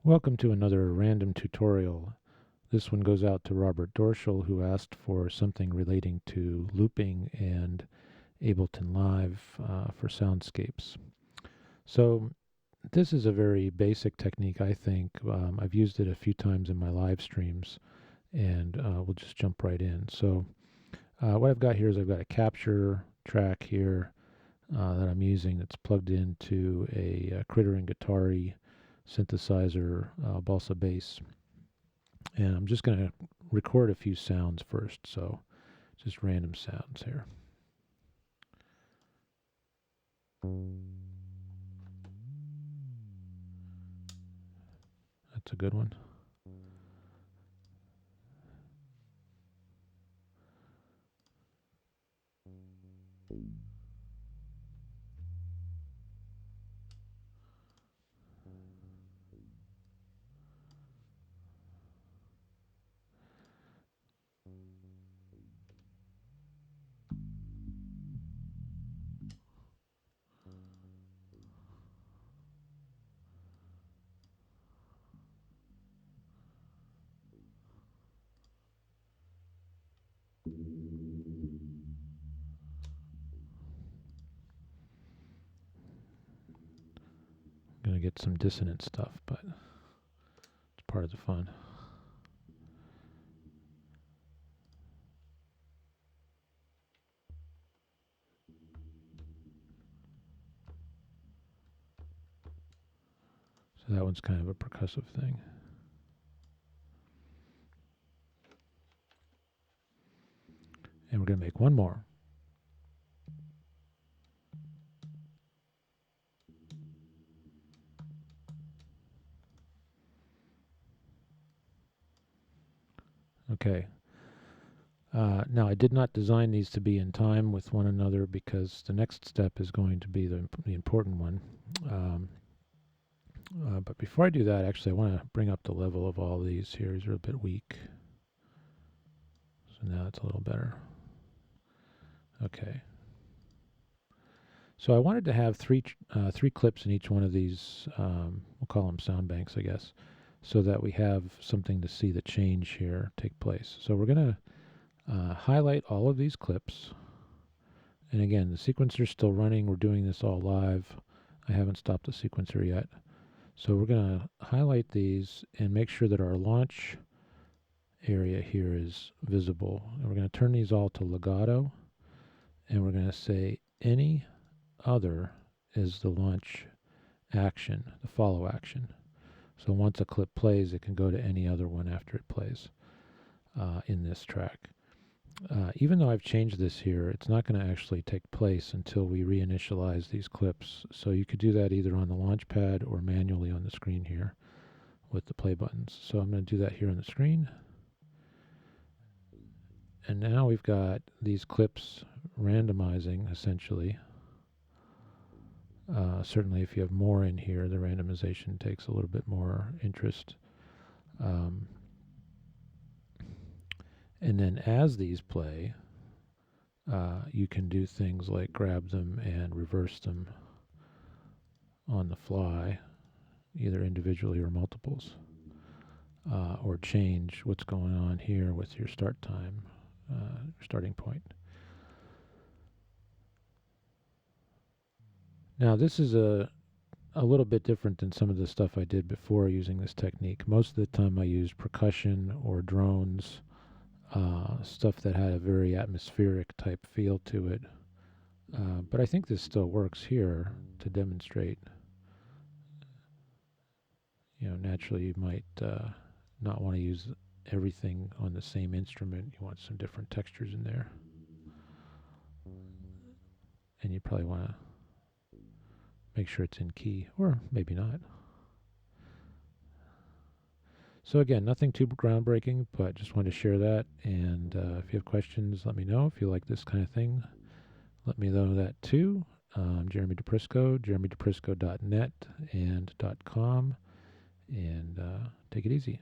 Welcome to another random tutorial. This one goes out to Robert Dorschel, who asked for something relating to looping and Ableton Live for soundscapes. So this is a very basic technique, I think. I've used it a few times in my live streams, and we'll just jump right in. So what I've got here is I've got a capture track here that I'm using that's plugged into a Critter and Guitari synthesizer balsa bass. And I'm just going to record a few sounds first, so just random sounds here. That's a good one. I'm going to get some dissonant stuff, but it's part of the fun. So that one's kind of a percussive thing. And we're going to make one more. Okay. Now, I did not design these to be in time with one another because the next step is going to be the important one. But before I do that, actually, I want to bring up the level of all these here. These are a bit weak. So now it's a little better. Okay. So I wanted to have three clips in each one of these, we'll call them sound banks, I guess, so that we have something to see the change here take place. So we're going to highlight all of these clips. And again, the sequencer is still running. We're doing this all live. I haven't stopped the sequencer yet. So we're going to highlight these and make sure that our launch area here is visible. And we're going to turn these all to legato. And we're going to say any other is the launch action, the follow action. So once a clip plays, it can go to any other one after it plays in this track. Even though I've changed this here, it's not going to actually take place until we reinitialize these clips. So you could do that either on the launch pad or manually on the screen here with the play buttons. So I'm going to do that here on the screen. And now we've got these clips randomizing essentially. Certainly if you have more in here, the randomization takes a little bit more interest. And then as these play, you can do things like grab them and reverse them on the fly, either individually or multiples, or change what's going on here with your start time, starting point. Now this is a little bit different than some of the stuff I did before using this technique. Most of the time I used percussion or drones, stuff that had a very atmospheric type feel to it. But I think this still works here to demonstrate. You know, naturally you might not want to use everything on the same instrument. You want some different textures in there. And you probably want to make sure it's in key, or maybe not. So again, nothing too groundbreaking, but just wanted to share that. And if you have questions, let me know. If you like this kind of thing, let me know that too. Jeremy DePrisco, jeremydeprisco.net and .com. And take it easy.